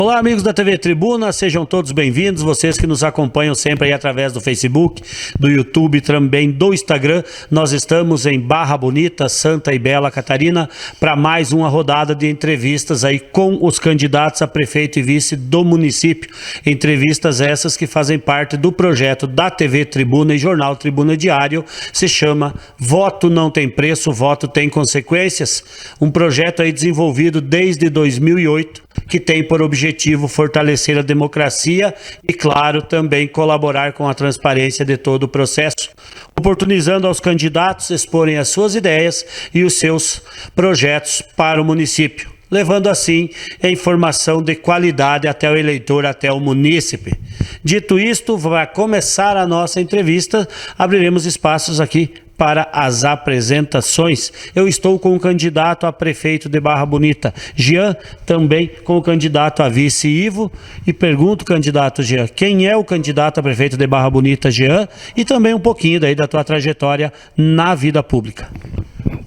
Olá, amigos da TV Tribuna, sejam todos bem-vindos, vocês que nos acompanham sempre aí através do Facebook, do YouTube, também do Instagram. Nós estamos em Barra Bonita, Santa e Bela Catarina, para mais uma rodada de entrevistas aí com os candidatos a prefeito e vice do município. Entrevistas essas que fazem parte do projeto da TV Tribuna e Jornal Tribuna Diário, se chama Voto Não Tem Preço, Voto Tem Consequências. Um projeto aí desenvolvido desde 2008, que tem por objetivo fortalecer a democracia e, claro, também colaborar com a transparência de todo o processo, oportunizando aos candidatos exporem as suas ideias e os seus projetos para o município, levando assim a informação de qualidade até o eleitor, até o munícipe. Dito isto, vai começar a nossa entrevista, abriremos espaços aqui para as apresentações. Eu estou com o candidato a prefeito de Barra Bonita, Jean, também com o candidato a vice, Ivo, e pergunto, candidato Jean, quem é o candidato a prefeito de Barra Bonita, Jean, e também um pouquinho daí da tua trajetória na vida pública.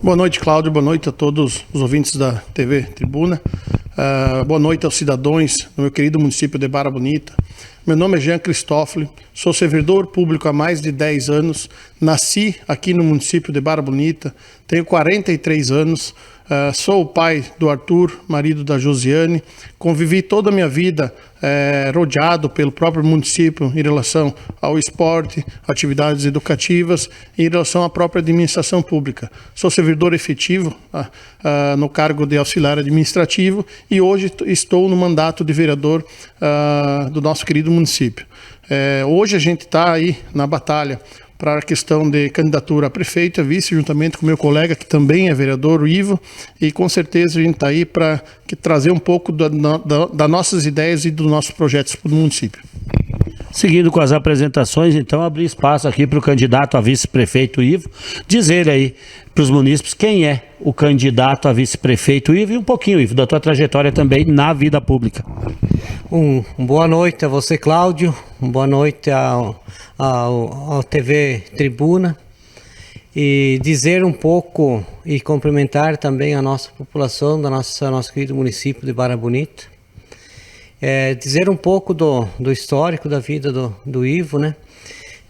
Boa noite, Cláudio, boa noite a todos os ouvintes da TV Tribuna, boa noite aos cidadãos do meu querido município de Barra Bonita. Meu nome é Jean Cristófoli, sou servidor público há mais de 10 anos, nasci aqui no município de Barra Bonita, tenho 43 anos, sou o pai do Arthur, marido da Josiane, convivi toda a minha vida rodeado pelo próprio município em relação ao esporte, atividades educativas e em relação à própria administração pública. Sou servidor efetivo no cargo de auxiliar administrativo e hoje estou no mandato de vereador do nosso querido município. Hoje a gente está aí na batalha para a questão de candidatura a prefeito, a vice, juntamente com meu colega, que também é vereador, o Ivo, e com certeza a gente está aí para trazer um pouco das nossas ideias e dos nossos projetos para o município. Seguindo com as apresentações, então, abrir espaço aqui para o candidato a vice-prefeito Ivo, dizer aí para os munícipes quem é o candidato a vice-prefeito Ivo e um pouquinho, Ivo, da tua trajetória também na vida pública. Boa noite a você, Cláudio, boa noite ao TV Tribuna, e dizer um pouco e cumprimentar também a nossa população do nosso querido município de Barra Bonita. Dizer um pouco do histórico da vida do Ivo, né?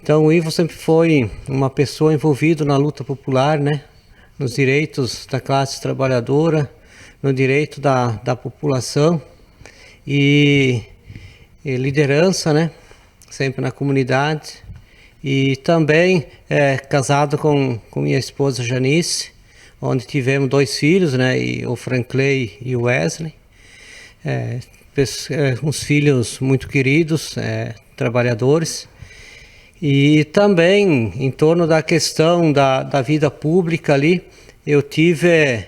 Então, o Ivo sempre foi uma pessoa envolvida na luta popular, né? Nos direitos da classe trabalhadora, no direito da população e liderança, né? Sempre na comunidade. E também casado com minha esposa Janice, onde tivemos 2 filhos, né? O Frankley e o Wesley. Uns filhos muito queridos, trabalhadores. E também em torno da questão da vida pública ali, eu tive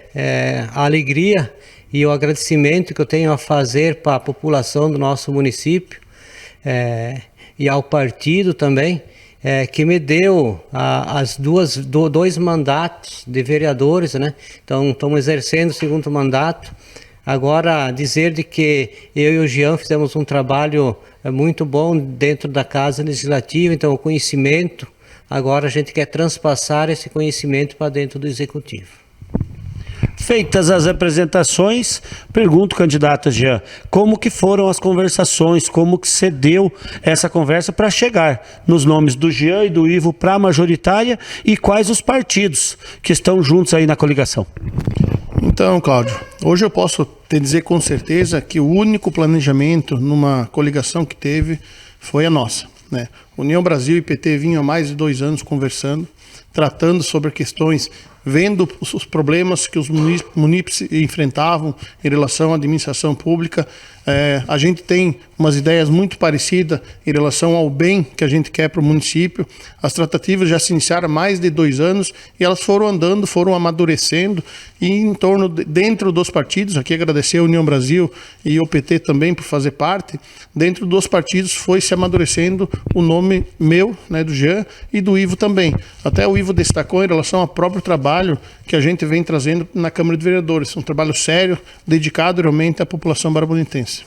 a alegria e o agradecimento que eu tenho a fazer para a população do nosso município e ao partido também, que me deu dois mandatos de vereadores, né? Então estamos exercendo o 2º mandato. Agora, dizer de que eu e o Jean fizemos um trabalho muito bom dentro da Casa Legislativa, então o conhecimento, agora a gente quer transpassar esse conhecimento para dentro do Executivo. Feitas as apresentações, pergunto, candidato Jean, como que foram as conversações, como que se deu essa conversa para chegar nos nomes do Jean e do Ivo para a majoritária e quais os partidos que estão juntos aí na coligação? Então, Cláudio, hoje eu posso te dizer com certeza que o único planejamento numa coligação que teve foi a nossa, né? União Brasil e PT vinham há mais de 2 anos conversando, tratando sobre questões, vendo os problemas que os munícipes enfrentavam em relação à administração pública. A gente tem umas ideias muito parecidas em relação ao bem que a gente quer para o município. As tratativas já se iniciaram há mais de 2 anos e elas foram andando, foram amadurecendo e dentro dos partidos, aqui agradecer a União Brasil e o PT também por fazer parte, dentro dos partidos foi se amadurecendo o nome meu, né, do Jean e do Ivo também. Até o Ivo destacou em relação ao próprio trabalho que a gente vem trazendo na Câmara de Vereadores, um trabalho sério, dedicado realmente à população barabonitense.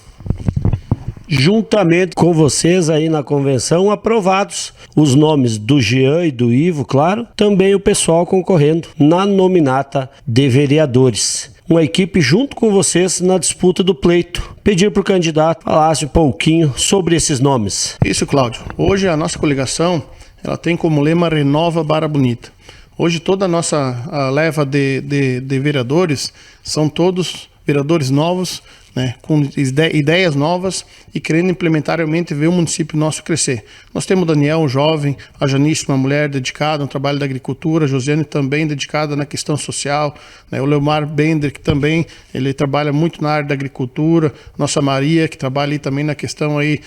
Juntamente com vocês aí na convenção, aprovados os nomes do Jean e do Ivo, claro, também o pessoal concorrendo na nominata de vereadores. uma equipe junto com vocês na disputa do pleito. Pedir para o candidato falasse um pouquinho sobre esses nomes. Isso, Cláudio. Hoje a nossa coligação ela tem como lema Renova Barra Bonita. Hoje toda a nossa leva de vereadores são todos vereadores novos, né, com ideias novas e querendo implementar realmente ver o município nosso crescer. Nós temos o Daniel, um jovem, a Janice, uma mulher dedicada ao trabalho da agricultura, a Josiane também dedicada na questão social, né, o Leomar Bender, que também ele trabalha muito na área da agricultura, nossa Maria, que trabalha aí também na questão aí,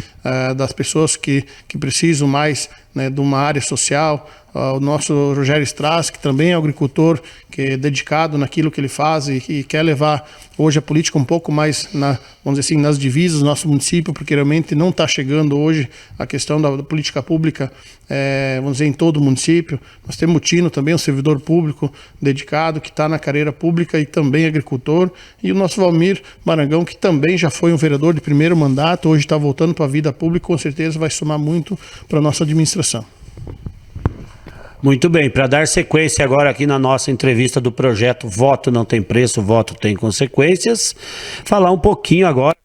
das pessoas que precisam mais, né, de uma área social, o nosso Rogério Strass, que também é agricultor, que é dedicado naquilo que ele faz e quer levar hoje a política um pouco mais, vamos dizer assim, nas divisas do nosso município, porque realmente não está chegando hoje a questão da política pública, vamos dizer, em todo o município. Nós temos o Tino também, um servidor público dedicado, que está na carreira pública e também agricultor, e o nosso Valmir Marangão, que também já foi um vereador de primeiro mandato, hoje está voltando para a vida pública, com certeza vai somar muito para a nossa administração. Muito bem, para dar sequência agora aqui na nossa entrevista do projeto Voto Não Tem Preço, Voto Tem Consequências, falar um pouquinho agora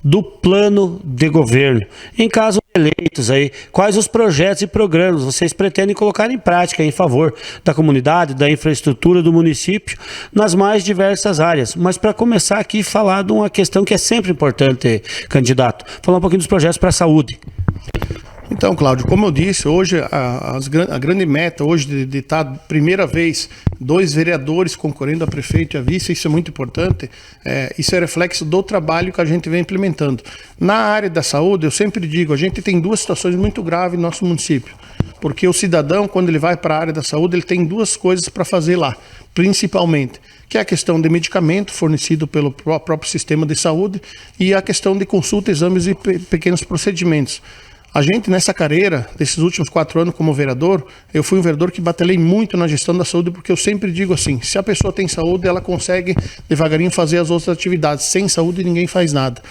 do plano de governo. Em caso eleitos aí, quais os projetos e programas vocês pretendem colocar em prática em favor da comunidade, da infraestrutura do município, nas mais diversas áreas. Mas para começar aqui, falar de uma questão que é sempre importante, candidato, falar um pouquinho dos projetos para a saúde. Então, Cláudio, como eu disse, hoje a grande meta hoje de estar primeira vez 2 vereadores concorrendo a prefeito e a vice, isso é muito importante, isso é reflexo do trabalho que a gente vem implementando. Na área da saúde, eu sempre digo, a gente tem 2 situações muito graves no nosso município, porque o cidadão, quando ele vai para a área da saúde, ele tem 2 coisas para fazer lá, principalmente, que é a questão de medicamento fornecido pelo próprio sistema de saúde e a questão de consulta, exames e pequenos procedimentos. A gente, nessa carreira, desses últimos 4 anos como vereador, eu fui um vereador que batalhei muito na gestão da saúde, porque eu sempre digo assim, se a pessoa tem saúde, ela consegue devagarinho fazer as outras atividades. Sem saúde, ninguém faz nada.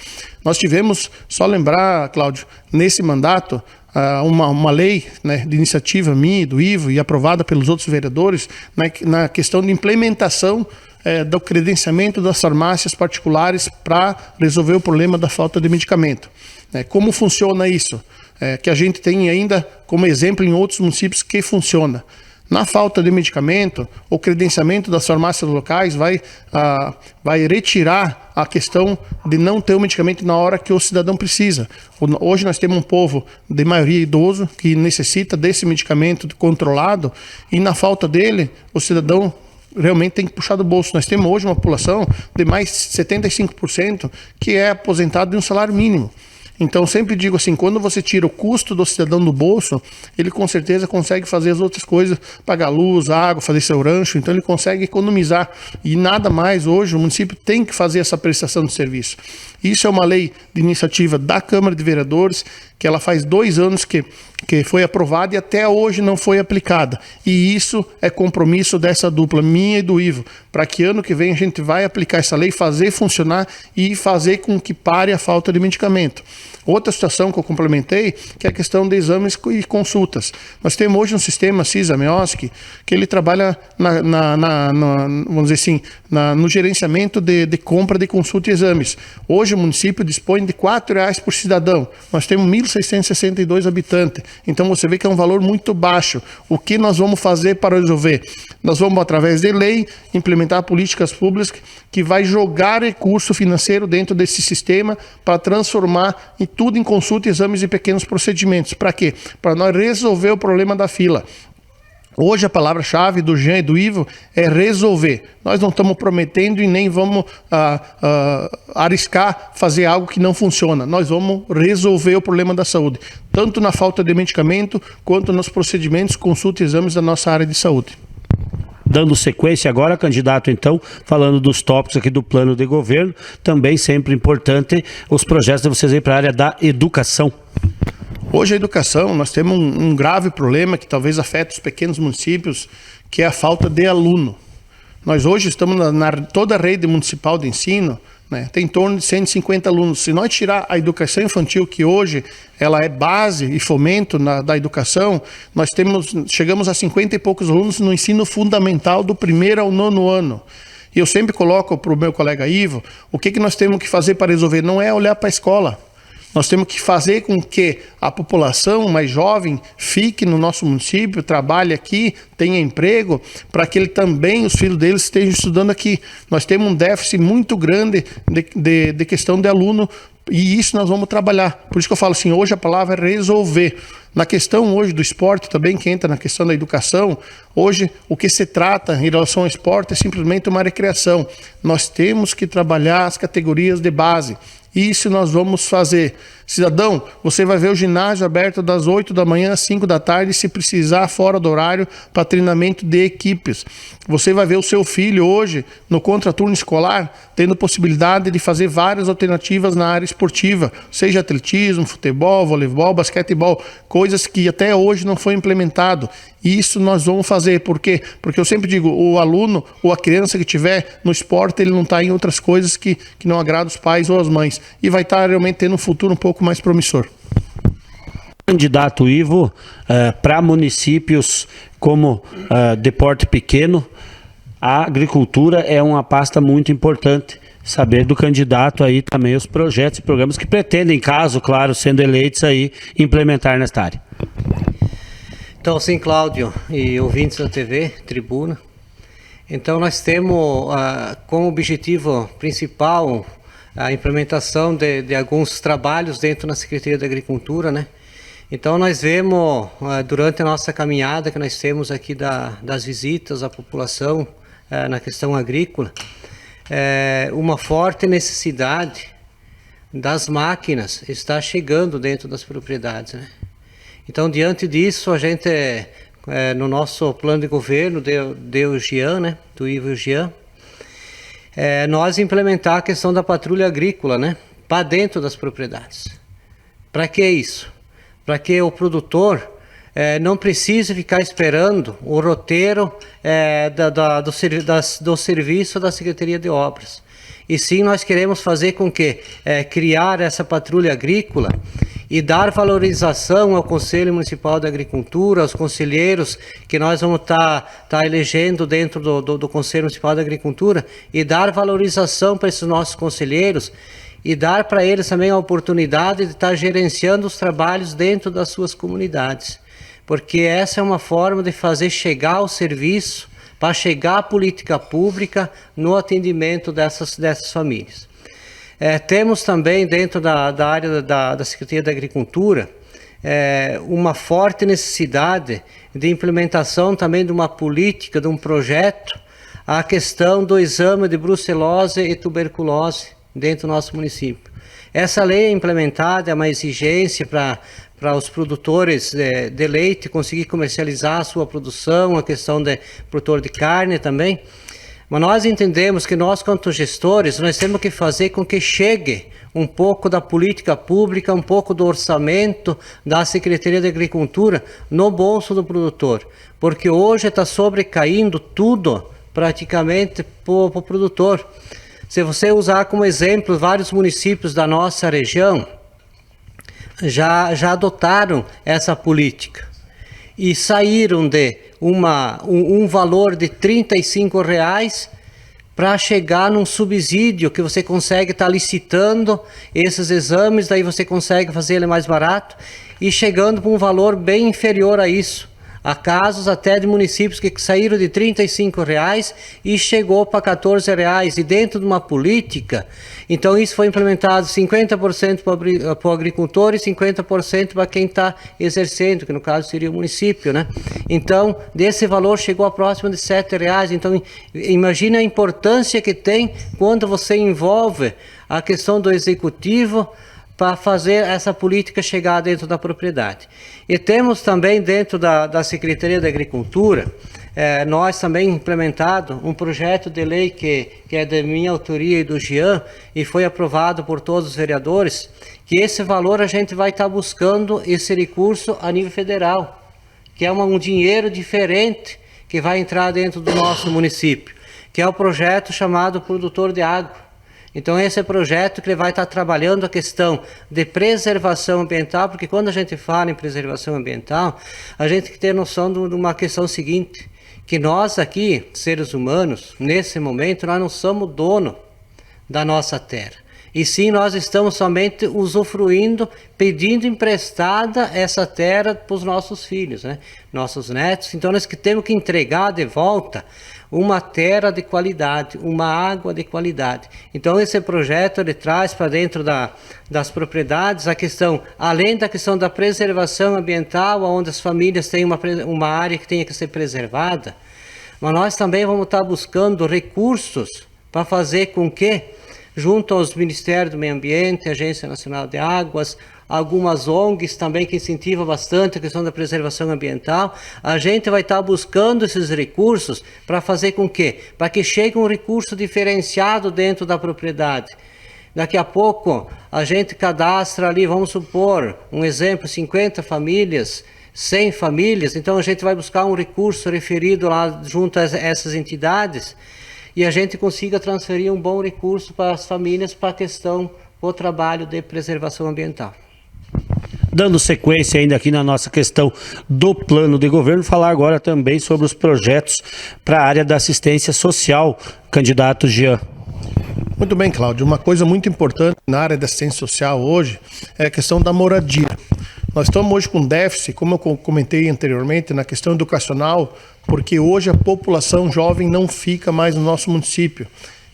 Nós tivemos, só lembrar, Cláudio, nesse mandato, uma lei, né, de iniciativa minha, do Ivo, e aprovada pelos outros vereadores, na questão de implementação do credenciamento das farmácias particulares para resolver o problema da falta de medicamento. Como funciona isso? Que a gente tem ainda como exemplo em outros municípios que funciona. Na falta de medicamento, o credenciamento das farmácias locais vai retirar a questão de não ter o medicamento na hora que o cidadão precisa. Hoje nós temos um povo de maioria idoso que necessita desse medicamento controlado e na falta dele, o cidadão realmente tem que puxar do bolso. Nós temos hoje uma população de mais de 75% que é aposentado de um salário mínimo. Então, sempre digo assim, quando você tira o custo do cidadão do bolso, ele com certeza consegue fazer as outras coisas, pagar luz, água, fazer seu rancho, então ele consegue economizar. E nada mais hoje, o município tem que fazer essa prestação de serviço. Isso é uma lei de iniciativa da Câmara de Vereadores, que ela faz 2 anos que foi aprovada e até hoje não foi aplicada. E isso é compromisso dessa dupla, minha e do Ivo, para que ano que vem a gente vai aplicar essa lei, fazer funcionar e fazer com que pare a falta de medicamento. Outra situação que eu complementei, que é a questão de exames e consultas. Nós temos hoje um sistema CISA-MEOSC, que ele trabalha vamos dizer assim, no gerenciamento de compra de consulta e exames. Hoje o município dispõe de R$4 por cidadão. Nós temos 1.662 habitantes. Então você vê que é um valor muito baixo. O que nós vamos fazer para resolver? Nós vamos, através de lei, implementar políticas públicas que vai jogar recurso financeiro dentro desse sistema para transformar tudo em consulta, exames e pequenos procedimentos. Para quê? Para nós resolver o problema da fila. Hoje a palavra-chave do Jean e do Ivo é resolver. Nós não estamos prometendo e nem vamos arriscar fazer algo que não funciona. Nós vamos resolver o problema da saúde, tanto na falta de medicamento, quanto nos procedimentos, consulta e exames da nossa área de saúde. Dando sequência agora, candidato, então, falando dos tópicos aqui do plano de governo, também sempre importante os projetos de vocês aí para a área da educação. Hoje a educação, nós temos um grave problema que talvez afete os pequenos municípios, que é a falta de aluno. Nós hoje estamos toda a rede municipal de ensino, né, tem em torno de 150 alunos. Se nós tirar a educação infantil, que hoje ela é base e fomento da educação, chegamos a 50 e poucos alunos no ensino fundamental do 1º ao 9º ano. E eu sempre coloco para o meu colega Ivo, o que nós temos que fazer para resolver? Não é olhar para a escola. Nós temos que fazer com que a população mais jovem fique no nosso município, trabalhe aqui, tenha emprego, para que ele também, os filhos deles estejam estudando aqui. Nós temos um déficit muito grande de questão de aluno, e isso nós vamos trabalhar. Por isso que eu falo assim, hoje a palavra é resolver. Na questão hoje do esporte também, que entra na questão da educação, hoje o que se trata em relação ao esporte é simplesmente uma recreação. Nós temos que trabalhar as categorias de base. Isso nós vamos fazer. Cidadão, você vai ver o ginásio aberto das 8 da manhã às 5 da tarde, se precisar fora do horário, para treinamento de equipes. Você vai ver o seu filho hoje, no contraturno escolar, tendo possibilidade de fazer várias alternativas na área esportiva, seja atletismo, futebol, voleibol, basquetebol, coisas que até hoje não foi implementado. Isso nós vamos fazer. Por quê? Porque eu sempre digo, o aluno ou a criança que estiver no esporte, ele não está em outras coisas que não agradam os pais ou as mães. E vai estar realmente tendo um futuro um pouco mais promissor. Candidato Ivo, para municípios como de porte pequeno, a agricultura é uma pasta muito importante. Saber do candidato aí também os projetos e programas que pretendem, caso, claro, sendo eleitos aí, implementar nesta área. Então, sim, Cláudio e ouvintes da TV Tribuna, então nós temos como objetivo principal a implementação de alguns trabalhos dentro da Secretaria da Agricultura, né? Então nós vemos, durante a nossa caminhada que nós temos aqui das visitas à população na questão agrícola, uma forte necessidade das máquinas está chegando dentro das propriedades, né? Então, diante disso, a gente, no nosso plano de governo, deu o Jean, né, do Ivo e o Jean, nós implementar a questão da patrulha agrícola, né, para dentro das propriedades. Para que isso? Para que o produtor não precise ficar esperando o roteiro do serviço da Secretaria de Obras. E sim, nós queremos fazer com que criar essa patrulha agrícola e dar valorização ao Conselho Municipal da Agricultura, aos conselheiros que nós vamos estar elegendo dentro do Conselho Municipal da Agricultura, e dar valorização para esses nossos conselheiros e dar para eles também a oportunidade de estar gerenciando os trabalhos dentro das suas comunidades. Porque essa é uma forma de fazer chegar o serviço, para chegar a política pública no atendimento dessas famílias. Temos também dentro da área da Secretaria da Agricultura uma forte necessidade de implementação também de uma política, de um projeto, a questão do exame de brucelose e tuberculose dentro do nosso município. Essa lei é implementada, é uma exigência para os produtores de leite conseguir comercializar a sua produção, a questão de produtor de carne também. Mas nós entendemos que nós, quanto gestores, nós temos que fazer com que chegue um pouco da política pública, um pouco do orçamento da Secretaria da Agricultura no bolso do produtor. Porque hoje está sobrecaindo tudo praticamente para o produtor. Se você usar como exemplo vários municípios da nossa região, já adotaram essa política e saíram de um valor de R$35 para chegar num subsídio que você consegue estar licitando esses exames, daí você consegue fazer ele mais barato e chegando para um valor bem inferior a isso. Há casos até de municípios que saíram de R$35 e chegou para R$14, e dentro de uma política, então isso foi implementado 50% para o agricultor e 50% para quem está exercendo, que no caso seria o município, né? Então, desse valor chegou a próximo de R$7. Então, imagine a importância que tem quando você envolve a questão do executivo para fazer essa política chegar dentro da propriedade. E temos também dentro da Secretaria da Agricultura, nós também implementado um projeto de lei que é de minha autoria e do Jean, e foi aprovado por todos os vereadores, que esse valor a gente vai estar buscando esse recurso a nível federal, que é um dinheiro diferente que vai entrar dentro do nosso município, que é o projeto chamado Produtor de Água. Então esse é o projeto que ele vai estar trabalhando a questão de preservação ambiental, porque quando a gente fala em preservação ambiental, a gente tem que ter noção de uma questão seguinte, que nós aqui, seres humanos, nesse momento, nós não somos dono da nossa terra. E sim, nós estamos somente usufruindo, pedindo emprestada essa terra para os nossos filhos, né? Nossos netos. Então nós temos que entregar de volta uma terra de qualidade, uma água de qualidade. Então esse projeto ele traz para dentro das propriedades a questão, além da questão da preservação ambiental, onde as famílias têm uma área que tenha que ser preservada, mas nós também vamos estar buscando recursos para fazer com que, junto aos Ministérios do Meio Ambiente, Agência Nacional de Águas, algumas ONGs também que incentivam bastante a questão da preservação ambiental, a gente vai estar buscando esses recursos para fazer com que? Para que chegue um recurso diferenciado dentro da propriedade. Daqui a pouco a gente cadastra ali, vamos supor, um exemplo, 50 famílias, 100 famílias, então a gente vai buscar um recurso referido lá junto a essas entidades, e a gente consiga transferir um bom recurso para as famílias para a questão, o trabalho de preservação ambiental. Dando sequência ainda aqui na nossa questão do plano de governo, falar agora também sobre os projetos para a área da assistência social, candidato Jean. Muito bem, Cláudio. Uma coisa muito importante na área da assistência social hoje é a questão da moradia. Nós estamos hoje com déficit, como eu comentei anteriormente, na questão educacional, porque hoje a população jovem não fica mais no nosso município.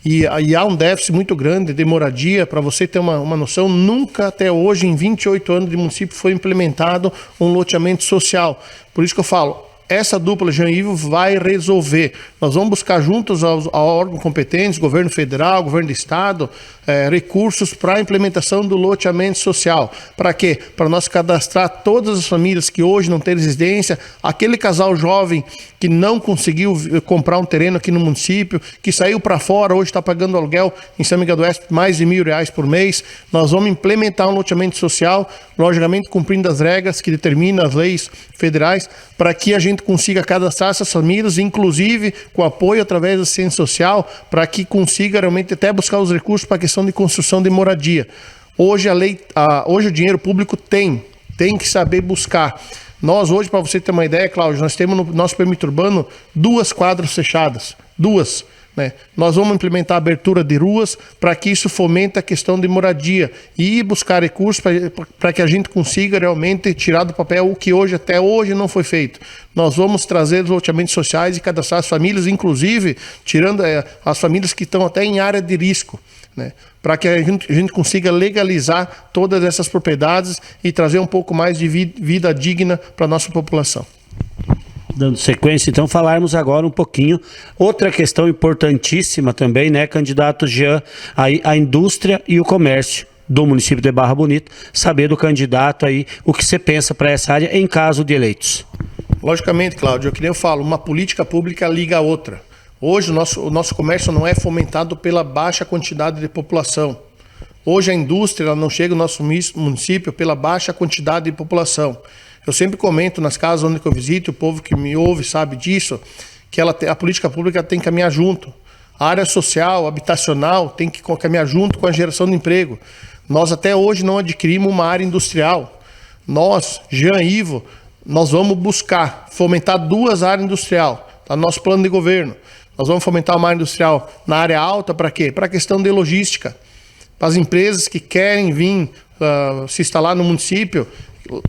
E há um déficit muito grande de moradia. Para você ter uma noção, nunca até hoje, em 28 anos de município, foi implementado um loteamento social. Por isso que eu falo, essa dupla Jean Ivo vai resolver. Nós vamos buscar juntos aos órgãos competentes, governo federal, governo do estado, recursos para a implementação do loteamento social. Para quê? Para nós cadastrar todas as famílias que hoje não têm residência, aquele casal jovem que não conseguiu comprar um terreno aqui no município, que saiu para fora, hoje está pagando aluguel em São Miguel do Oeste mais de R$1.000 por mês. Nós vamos implementar um loteamento social, logicamente cumprindo as regras que determinam as leis federais, para que a gente consiga cadastrar essas famílias, inclusive com apoio através da assistência social, para que consiga realmente até buscar os recursos para a questão de construção de moradia. Hoje hoje o dinheiro público tem que saber buscar. Nós hoje, para você ter uma ideia, Cláudio, nós temos no nosso perímetro urbano 2 quadras fechadas, 2. Né? Nós vamos implementar a abertura de ruas para que isso fomente a questão de moradia e buscar recursos para que a gente consiga realmente tirar do papel o que até hoje não foi feito. Nós vamos trazer os loteamentos sociais e cadastrar as famílias, inclusive tirando as famílias que estão até em área de risco, né? Para que a gente consiga legalizar todas essas propriedades e trazer um pouco mais de vida digna para a nossa população. Dando sequência, então, falarmos agora um pouquinho, outra questão importantíssima também, né, candidato Jean, a indústria e o comércio do município de Barra Bonita, saber do candidato aí o que você pensa para essa área em caso de eleitos. Logicamente, Cláudio, que nem eu falo, uma política pública liga a outra. Hoje o nosso comércio não é fomentado pela baixa quantidade de população. Hoje a indústria não chega no nosso município pela baixa quantidade de população. Eu sempre comento nas casas onde eu visito, o povo que me ouve sabe disso, que a política pública tem que caminhar junto. A área social, habitacional, tem que caminhar junto com a geração de emprego. Nós até hoje não adquirimos uma área industrial. Nós, Jean Ivo, nós vamos buscar fomentar 2 áreas industriais, tá? Nosso plano de governo. Nós vamos fomentar uma área industrial na área alta, para quê? Para a questão de logística. Para as empresas que querem vir se instalar no município,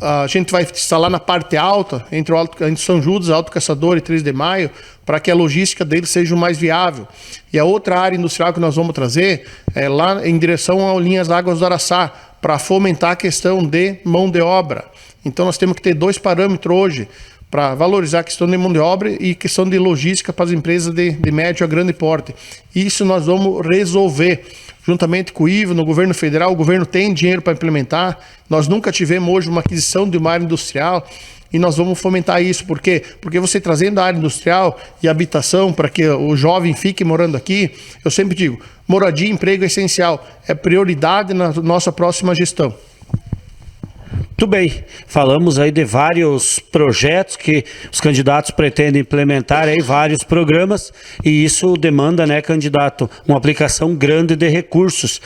a gente vai instalar na parte alta, entre São Judas, Alto Caçador e 3 de Maio, para que a logística deles seja o mais viável. E a outra área industrial que nós vamos trazer é lá em direção às linhas Águas do Araçá, para fomentar a questão de mão de obra. Então nós temos que ter 2 parâmetros hoje, para valorizar a questão de mão de obra e questão de logística para as empresas de médio a grande porte. Isso nós vamos resolver juntamente com o IVA, no governo federal. O governo tem dinheiro para implementar. Nós nunca tivemos hoje uma aquisição de uma área industrial e nós vamos fomentar isso. Por quê? Porque você trazendo a área industrial e habitação para que o jovem fique morando aqui, eu sempre digo, moradia e emprego é essencial, é prioridade na nossa próxima gestão. Muito bem, falamos aí de vários projetos que os candidatos pretendem implementar, aí vários programas, e isso demanda, né, candidato, uma aplicação grande de recursos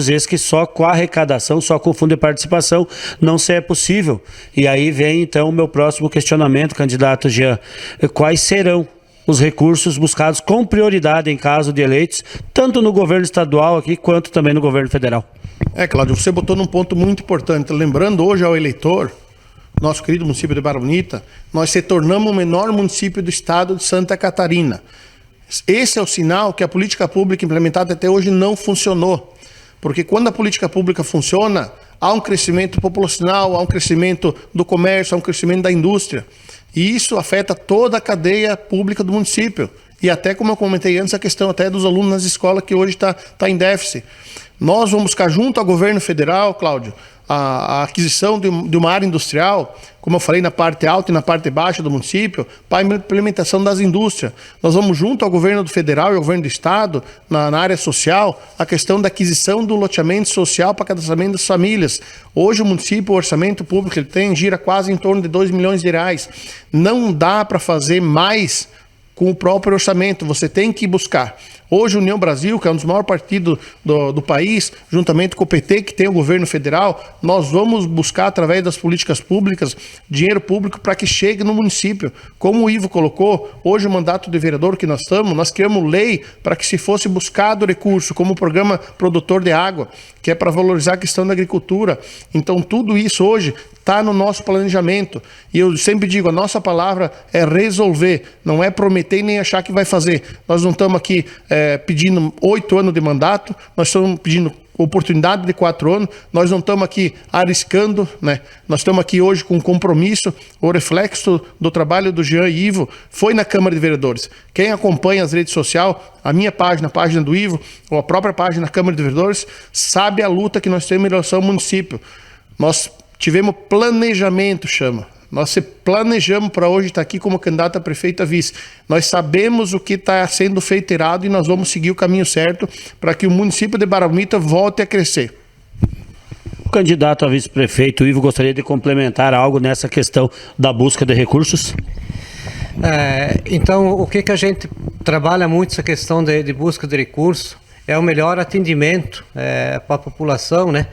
esses que só com a arrecadação, só com o fundo de participação não se é possível. E aí vem então o meu próximo questionamento, candidato Jean, quais serão os recursos buscados com prioridade em caso de eleitos, tanto no governo estadual aqui, quanto também no governo federal. Cláudio, você botou num ponto muito importante. Lembrando hoje ao eleitor, nosso querido município de Barra Bonita, nós se tornamos o menor município do estado de Santa Catarina. Esse é o sinal que a política pública implementada até hoje não funcionou. Porque quando a política pública funciona, há um crescimento populacional, há um crescimento do comércio, há um crescimento da indústria. E isso afeta toda a cadeia pública do município. E até, como eu comentei antes, a questão até dos alunos nas escolas, que hoje está em déficit. Nós vamos buscar junto ao governo federal, Cláudio, a aquisição de uma área industrial, como eu falei, na parte alta e na parte baixa do município, para a implementação das indústrias. Nós vamos junto ao governo federal e ao governo do estado, na área social, a questão da aquisição do loteamento social para cadastramento das famílias. Hoje o município, o orçamento público, ele gira quase em torno de 2 milhões de reais. Não dá para fazer mais com o próprio orçamento, você tem que buscar. Hoje, a União Brasil, que é um dos maiores partidos do país, juntamente com o PT, que tem o governo federal, nós vamos buscar, através das políticas públicas, dinheiro público para que chegue no município. Como o Ivo colocou, hoje o mandato de vereador que nós estamos, nós criamos lei para que se fosse buscado recurso, como o programa Produtor de Água, que é para valorizar a questão da agricultura. Então, tudo isso hoje está no nosso planejamento. E eu sempre digo, a nossa palavra é resolver, não é prometer nem achar que vai fazer. Nós não estamos aqui pedindo 8 anos de mandato, nós estamos pedindo oportunidade de 4 anos, nós não estamos aqui arriscando, né? Nós estamos aqui hoje com compromisso. O reflexo do trabalho do Jean e Ivo foi na Câmara de Vereadores. Quem acompanha as redes sociais, a minha página, a página do Ivo, ou a própria página da Câmara de Vereadores, sabe a luta que nós temos em relação ao município. Nós tivemos planejamento, nós se planejamos para hoje estar aqui como candidato a prefeito a vice. Nós sabemos o que está sendo feito errado e nós vamos seguir o caminho certo para que o município de Barra Bonita volte a crescer. O candidato a vice-prefeito, Ivo, gostaria de complementar algo nessa questão da busca de recursos? Então, o que a gente trabalha muito essa questão de busca de recursos é o melhor atendimento para a população, né?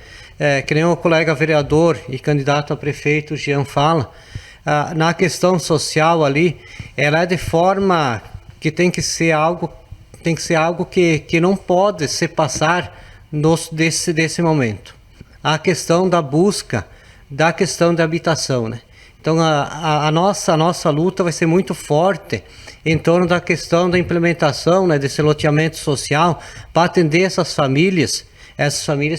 Que nem o colega vereador e candidato a prefeito Jean fala, na questão social ali, ela é de forma que tem que ser algo que não pode se passar desse momento. A questão da busca, da questão da habitação, né? Então a nossa luta vai ser muito forte em torno da questão da implementação, né, desse loteamento social para atender essas famílias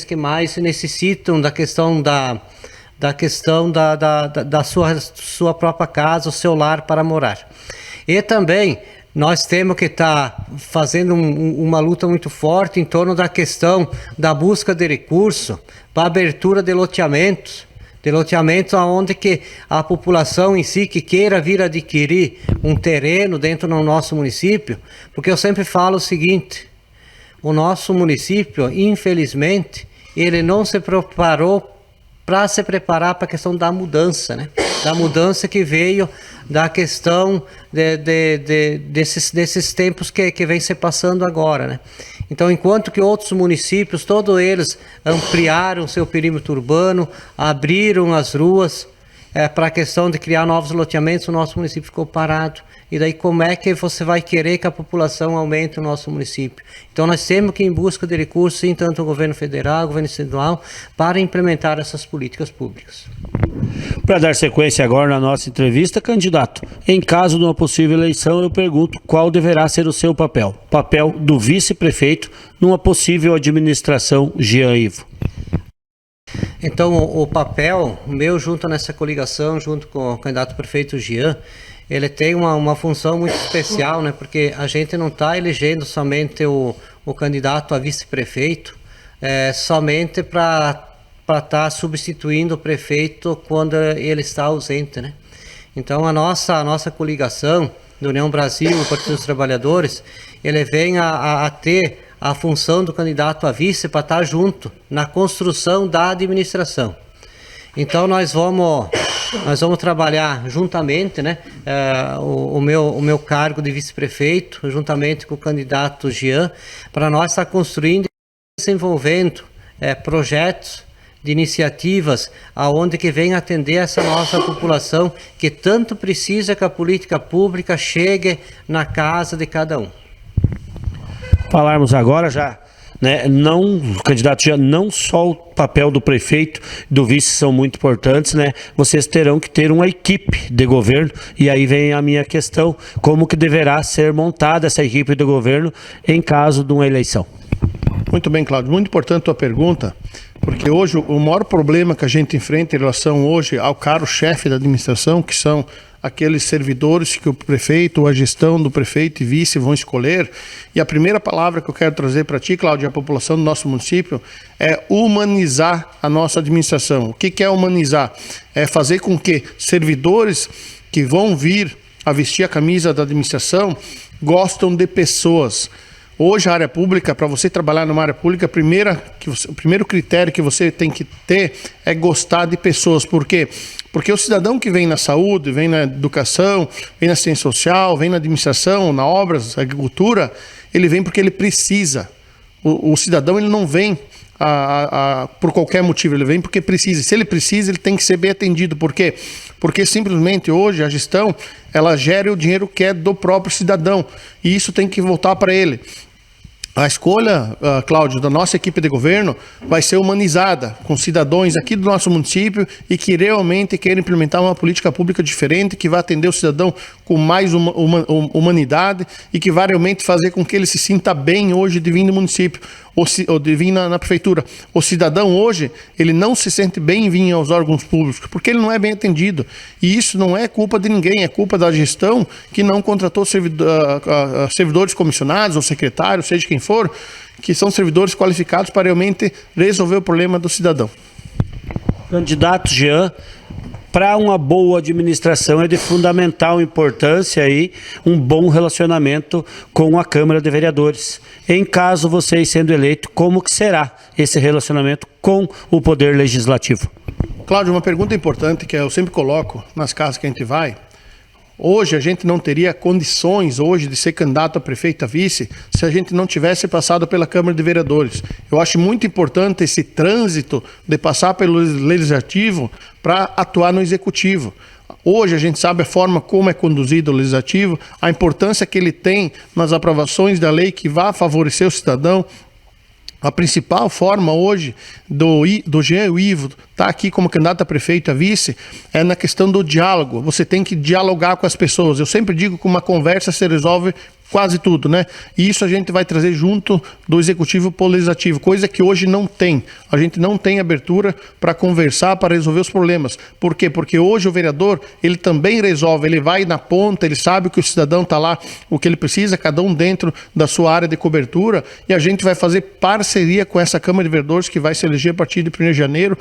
que mais necessitam da questão da sua própria casa, o seu lar para morar. E também nós temos que estar fazendo uma luta muito forte em torno da questão da busca de recurso para abertura de loteamentos onde que a população em si que queira vir adquirir um terreno dentro do nosso município, porque eu sempre falo o seguinte: o nosso município, infelizmente, ele não se preparou para se preparar para a questão da mudança, né? Da mudança que veio da questão desses tempos que vem se passando agora, né? Então, enquanto que outros municípios, todos eles ampliaram seu perímetro urbano, abriram as ruas para a questão de criar novos loteamentos, o nosso município ficou parado. E daí como é que você vai querer que a população aumente o nosso município? Então nós temos que ir em busca de recursos, sim, tanto o governo federal, o governo estadual, para implementar essas políticas públicas. Para dar sequência agora na nossa entrevista, candidato, em caso de uma possível eleição, eu pergunto qual deverá ser o seu papel? Papel do vice-prefeito numa possível administração Jean Ivo. Então o papel meu junto nessa coligação, junto com o candidato prefeito Jean, ele tem uma função muito especial, né? Porque a gente não está elegendo somente o candidato a vice-prefeito, somente para estar substituindo o prefeito quando ele está ausente, né? Então a nossa coligação da União Brasil e Partido dos Trabalhadores, ele vem a ter a função do candidato a vice para estar junto na construção da administração. Então nós vamos trabalhar juntamente, né, o meu cargo de vice-prefeito, juntamente com o candidato Jean, para nós estar construindo e desenvolvendo projetos de iniciativas aonde que vem atender essa nossa população que tanto precisa que a política pública chegue na casa de cada um. Falarmos agora já, né, não, candidato, já não só o papel do prefeito e do vice são muito importantes, né? Vocês terão que ter uma equipe de governo, e aí vem a minha questão, como que deverá ser montada essa equipe de governo em caso de uma eleição? Muito bem, Cláudio, muito importante a tua pergunta, porque hoje o maior problema que a gente enfrenta em relação hoje ao carro-chefe da administração, que são aqueles servidores que o prefeito ou a gestão do prefeito e vice vão escolher. E a primeira palavra que eu quero trazer para ti, Cláudio, e a população do nosso município, é humanizar a nossa administração. O que é humanizar? É fazer com que servidores que vão vir a vestir a camisa da administração gostam de pessoas. Hoje a área pública, para você trabalhar numa área pública, o primeiro critério que você tem que ter é gostar de pessoas. Por quê? Porque o cidadão que vem na saúde, vem na educação, vem na ciência social, vem na administração, na obras, na agricultura, ele vem porque ele precisa. O cidadão ele não vem por qualquer motivo, ele vem porque precisa. E se ele precisa, ele tem que ser bem atendido. Por quê? Porque simplesmente hoje a gestão, ela gera o dinheiro que é do próprio cidadão. E isso tem que voltar para ele. A escolha, Cláudio, da nossa equipe de governo vai ser humanizada, com cidadãos aqui do nosso município e que realmente querem implementar uma política pública diferente, que vai atender o cidadão com mais humanidade e que vai realmente fazer com que ele se sinta bem hoje de vir no município ou de vir na prefeitura. O cidadão hoje, ele não se sente bem em vir aos órgãos públicos, porque ele não é bem atendido. E isso não é culpa de ninguém, é culpa da gestão que não contratou servidores comissionados ou secretários, seja quem for, que são servidores qualificados para realmente resolver o problema do cidadão. Candidato Jean, para uma boa administração é de fundamental importância aí um bom relacionamento com a Câmara de Vereadores. Em caso vocês sendo eleito, como que será esse relacionamento com o Poder Legislativo? Cláudio, uma pergunta importante que eu sempre coloco nas casas que a gente vai. Hoje a gente não teria condições hoje de ser candidato a prefeito, a vice, se a gente não tivesse passado pela Câmara de Vereadores. Eu acho muito importante esse trânsito de passar pelo Legislativo para atuar no Executivo. Hoje a gente sabe a forma como é conduzido o Legislativo, a importância que ele tem nas aprovações da lei que vai favorecer o cidadão. A principal forma hoje do Jean e o Ivo estar aqui como candidato a prefeito, a vice, é na questão do diálogo. Você tem que dialogar com as pessoas. Eu sempre digo que uma conversa se resolve quase tudo, né? E isso a gente vai trazer junto do executivo para o legislativo, coisa que hoje não tem. A gente não tem abertura para conversar, para resolver os problemas. Por quê? Porque hoje o vereador, ele também resolve, ele vai na ponta, ele sabe que o cidadão está lá, o que ele precisa, cada um dentro da sua área de cobertura, e a gente vai fazer parceria com essa Câmara de Vereadores que vai se eleger a partir de 1º de janeiro,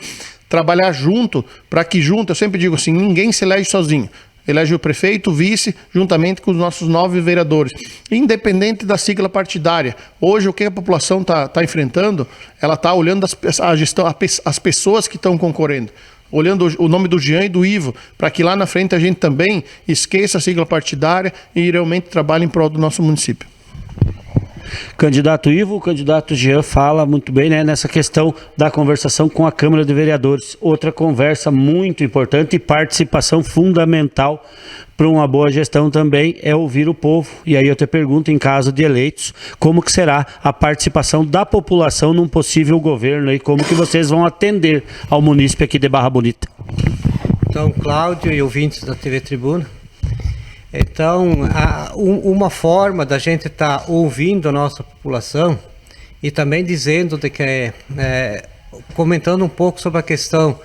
trabalhar junto, para que junto, eu sempre digo assim, ninguém se elege sozinho. Elege o prefeito, o vice, juntamente com os nossos 9 vereadores. Independente da sigla partidária. Hoje, o que a população está enfrentando, ela está olhando a gestão, as pessoas que estão concorrendo. Olhando o nome do Jean e do Ivo, para que lá na frente a gente também esqueça a sigla partidária e realmente trabalhe em prol do nosso município. Candidato Ivo, o candidato Jean fala muito bem, né, nessa questão da conversação com a Câmara de Vereadores. Outra conversa muito importante e participação fundamental para uma boa gestão também é ouvir o povo. E aí eu te pergunto, em caso de eleitos, como que será a participação da população num possível governo e como que vocês vão atender ao munícipe aqui de Barra Bonita? Então, Cláudio e ouvintes da TV Tribuna, então, uma forma da gente estar ouvindo a nossa população e também dizendo de que, comentando um pouco sobre a questão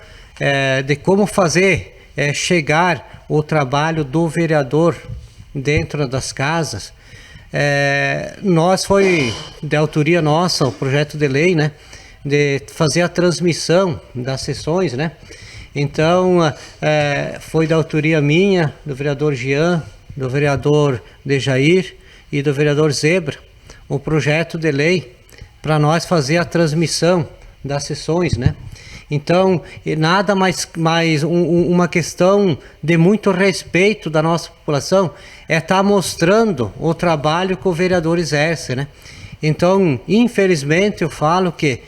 de como fazer chegar o trabalho do vereador dentro das casas, nós foi de autoria nossa o projeto de lei, né, de fazer a transmissão das sessões, né. Então, foi da autoria minha, do vereador Jean, do vereador Dejair e do vereador Zebra, o projeto de lei para nós fazer a transmissão das sessões, né? Então, nada mais uma questão de muito respeito da nossa população é estar mostrando o trabalho que o vereador exerce, né? Então, infelizmente, eu falo que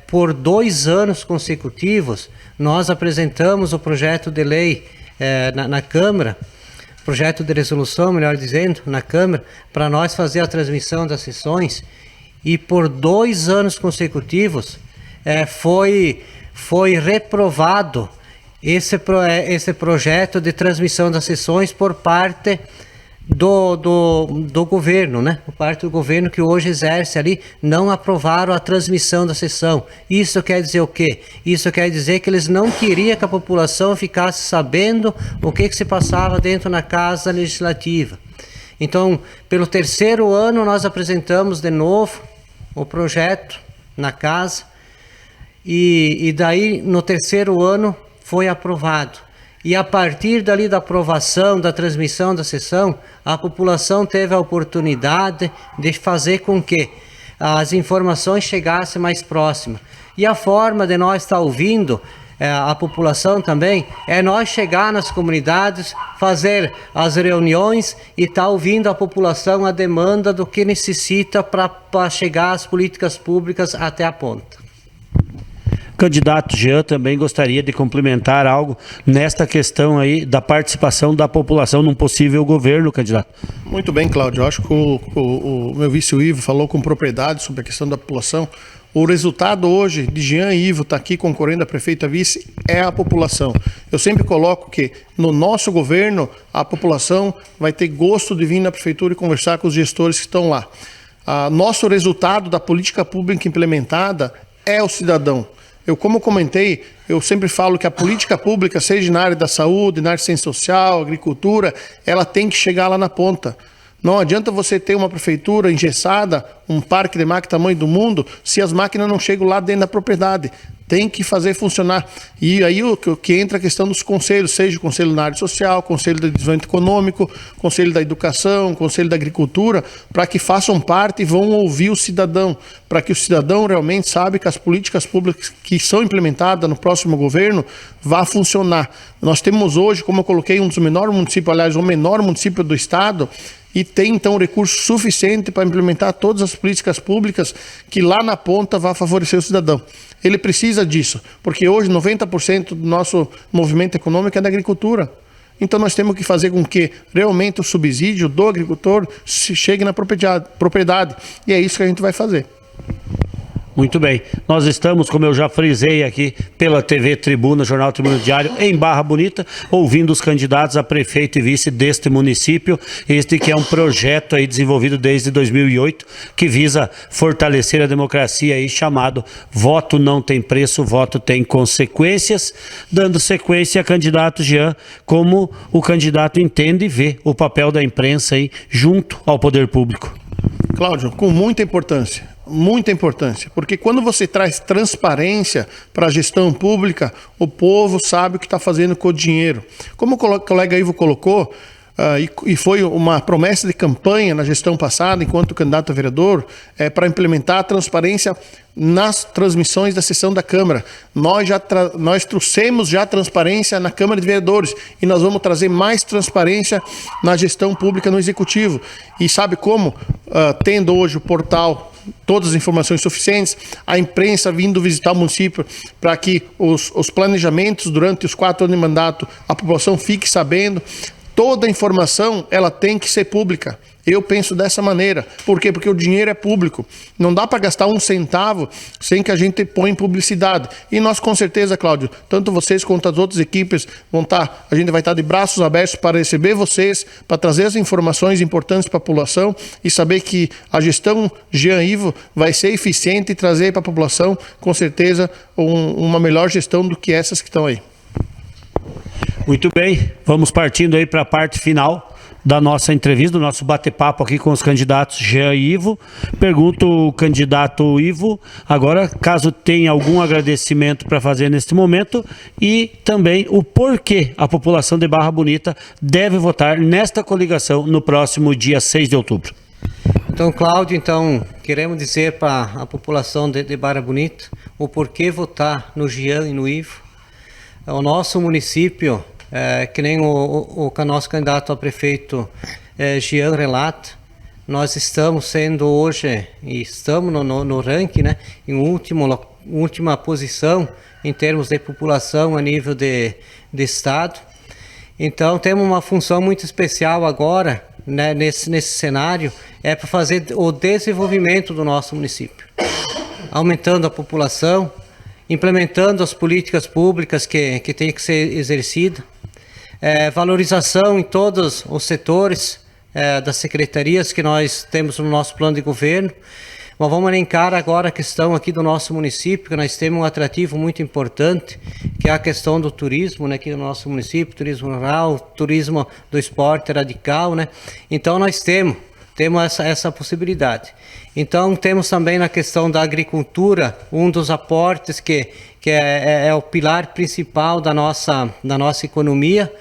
por 2 anos consecutivos, nós apresentamos o projeto de lei na Câmara, projeto de resolução, melhor dizendo, na Câmara, para nós fazer a transmissão das sessões, e por 2 anos consecutivos foi reprovado esse projeto de transmissão das sessões por parte do governo, né? Por parte do governo que hoje exerce ali, não aprovaram a transmissão da sessão. Isso quer dizer o quê? Isso quer dizer que eles não queriam que a população ficasse sabendo o que se passava dentro da Casa Legislativa. Então, pelo 3º ano, nós apresentamos de novo o projeto na Casa, e daí, no 3º ano, foi aprovado. E a partir dali da aprovação, da transmissão da sessão, a população teve a oportunidade de fazer com que as informações chegassem mais próximas. E a forma de nós estar ouvindo a população também é nós chegar nas comunidades, fazer as reuniões e estar ouvindo a população a demanda do que necessita para chegar as políticas públicas até a ponta. Candidato Jean também gostaria de complementar algo nesta questão aí da participação da população num possível governo, candidato. Muito bem, Cláudio. Eu acho que o meu vice Ivo falou com propriedade sobre a questão da população. O resultado hoje de Jean e Ivo estar aqui concorrendo a prefeito a vice é a população. Eu sempre coloco que no nosso governo a população vai ter gosto de vir na prefeitura e conversar com os gestores que estão lá. Nosso resultado da política pública implementada é o cidadão. Como comentei, eu sempre falo que a política pública, seja na área da saúde, na área de ciência social, agricultura, ela tem que chegar lá na ponta. Não adianta você ter uma prefeitura engessada, um parque de máquina tamanho do mundo, se as máquinas não chegam lá dentro da propriedade. Tem que fazer funcionar. E aí que entra a questão dos conselhos, seja o conselho na área social, conselho do desenvolvimento econômico, conselho da educação, conselho da agricultura, para que façam parte e vão ouvir o cidadão, para que o cidadão realmente saiba que as políticas públicas que são implementadas no próximo governo vão funcionar. Nós temos hoje, como eu coloquei, um dos menores municípios, aliás, o menor município do estado, e tem então recurso suficiente para implementar todas as políticas públicas que lá na ponta vá favorecer o cidadão. Ele precisa disso, porque hoje 90% do nosso movimento econômico é da agricultura. Então nós temos que fazer com que realmente o subsídio do agricultor chegue na propriedade, e é isso que a gente vai fazer. Muito bem, nós estamos, como eu já frisei aqui, pela TV Tribuna, Jornal Tribuna Diário, em Barra Bonita, ouvindo os candidatos a prefeito e vice deste município, este que é um projeto aí desenvolvido desde 2008, que visa fortalecer a democracia aí, chamado Voto Não Tem Preço, Voto Tem Consequências, dando sequência a candidato Jean, como o candidato entende e vê o papel da imprensa aí junto ao poder público. Cláudio, com muita importância, porque quando você traz transparência para a gestão pública, o povo sabe o que está fazendo com o dinheiro. Como o colega Ivo colocou, e foi uma promessa de campanha na gestão passada, enquanto candidato a vereador, para implementar a transparência nas transmissões da sessão da Câmara. Nós trouxemos já transparência na Câmara de Vereadores e nós vamos trazer mais transparência na gestão pública no Executivo. E sabe como? Tendo hoje o portal, todas as informações suficientes, a imprensa vindo visitar o município para que os planejamentos durante os 4 anos de mandato, a população fique sabendo. Toda a informação, ela tem que ser pública. Eu penso dessa maneira. Por quê? Porque o dinheiro é público. Não dá para gastar um centavo sem que a gente põe em publicidade. E nós, com certeza, Cláudio, tanto vocês quanto as outras equipes a gente vai estar de braços abertos para receber vocês, para trazer as informações importantes para a população e saber que a gestão Jean Ivo vai ser eficiente e trazer para a população, com certeza, uma melhor gestão do que essas que estão aí. Muito bem, vamos partindo aí para a parte final da nossa entrevista, do nosso bate-papo aqui com os candidatos Jean e Ivo. Pergunto o candidato Ivo, agora, caso tenha algum agradecimento para fazer neste momento e também o porquê a população de Barra Bonita deve votar nesta coligação no próximo dia 6 de outubro. Então, Cláudio, queremos dizer para a população de Barra Bonita o porquê votar no Jean e no Ivo. O nosso município, que nem o nosso candidato a prefeito Jean relata, nós estamos sendo hoje, e estamos no ranking, né, em última posição em termos de população a nível de estado. Então temos uma função muito especial agora, né, nesse cenário, é para fazer o desenvolvimento do nosso município, aumentando a população, implementando as políticas públicas que tem que ser exercida, valorização em todos os setores das secretarias que nós temos no nosso plano de governo. Mas vamos elencar agora a questão aqui do nosso município, que nós temos um atrativo muito importante, que é a questão do turismo, né, aqui no nosso município, turismo rural, turismo do esporte radical, né? Então nós temos essa possibilidade. Então temos também na questão da agricultura, um dos aportes que é o pilar principal da nossa economia,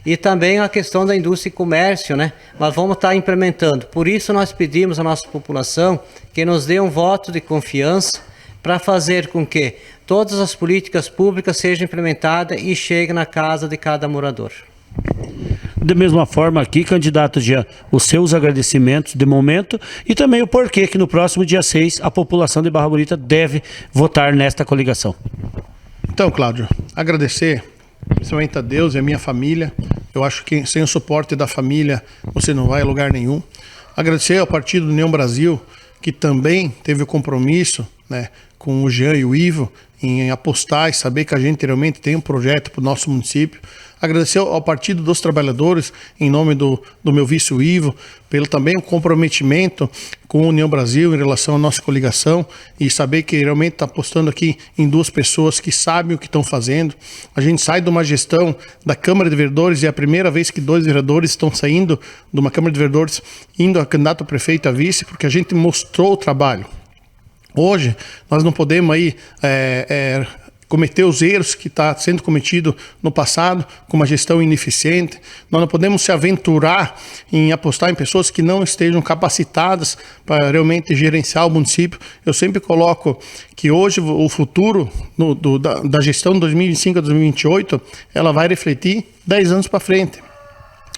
e também a questão da indústria e comércio, né? Mas vamos estar implementando. Por isso nós pedimos à nossa população que nos dê um voto de confiança para fazer com que todas as políticas públicas sejam implementadas e cheguem na casa de cada morador. Da mesma forma aqui, candidato Jean, os seus agradecimentos de momento e também o porquê que no próximo dia 6 a população de Barra Bonita deve votar nesta coligação. Então, Cláudio, agradecer principalmente a Deus e a minha família. Eu acho que sem o suporte da família você não vai a lugar nenhum. Agradecer ao Partido União Brasil, que também teve o compromisso, né, com o Jean e o Ivo em apostar e saber que a gente realmente tem um projeto para o nosso município. Agradecer ao Partido dos Trabalhadores, em nome do meu vice o Ivo, pelo também comprometimento com a União Brasil em relação à nossa coligação e saber que realmente está apostando aqui em duas pessoas que sabem o que estão fazendo. A gente sai de uma gestão da Câmara de Vereadores e é a primeira vez que 2 vereadores estão saindo de uma Câmara de Vereadores indo a candidato a prefeito a vice, porque a gente mostrou o trabalho. Hoje, nós não podemos aí cometer os erros que está sendo cometido no passado, com uma gestão ineficiente. Nós não podemos se aventurar em apostar em pessoas que não estejam capacitadas para realmente gerenciar o município. Eu sempre coloco que hoje o futuro da gestão de 2025 a 2028, ela vai refletir 10 anos para frente.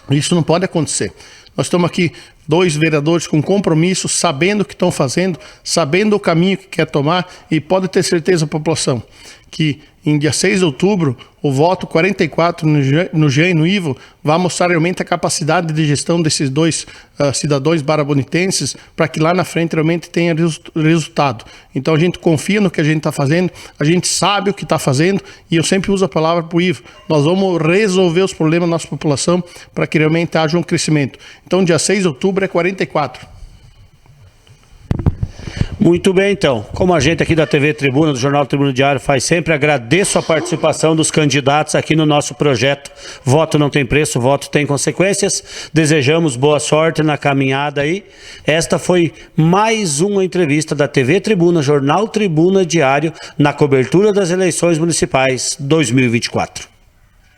Isso não pode acontecer. Nós estamos aqui 2 vereadores com compromisso, sabendo o que estão fazendo, sabendo o caminho que quer tomar, e pode ter certeza a população que em dia 6 de outubro o voto 44 no Jean e no Ivo vai mostrar realmente a capacidade de gestão desses 2 cidadãos barabonitenses para que lá na frente realmente tenha resultado. Então a gente confia no que a gente está fazendo, a gente sabe o que está fazendo, e eu sempre uso a palavra para o Ivo: nós vamos resolver os problemas da nossa população para que realmente haja um crescimento. Então dia 6 de outubro é 44. Muito bem, então. Como a gente aqui da TV Tribuna, do Jornal Tribuna Diário, faz sempre, agradeço a participação dos candidatos aqui no nosso projeto Voto Não Tem Preço, Voto Tem Consequências. Desejamos boa sorte na caminhada aí. Esta foi mais uma entrevista da TV Tribuna, Jornal Tribuna Diário, na cobertura das eleições municipais 2024.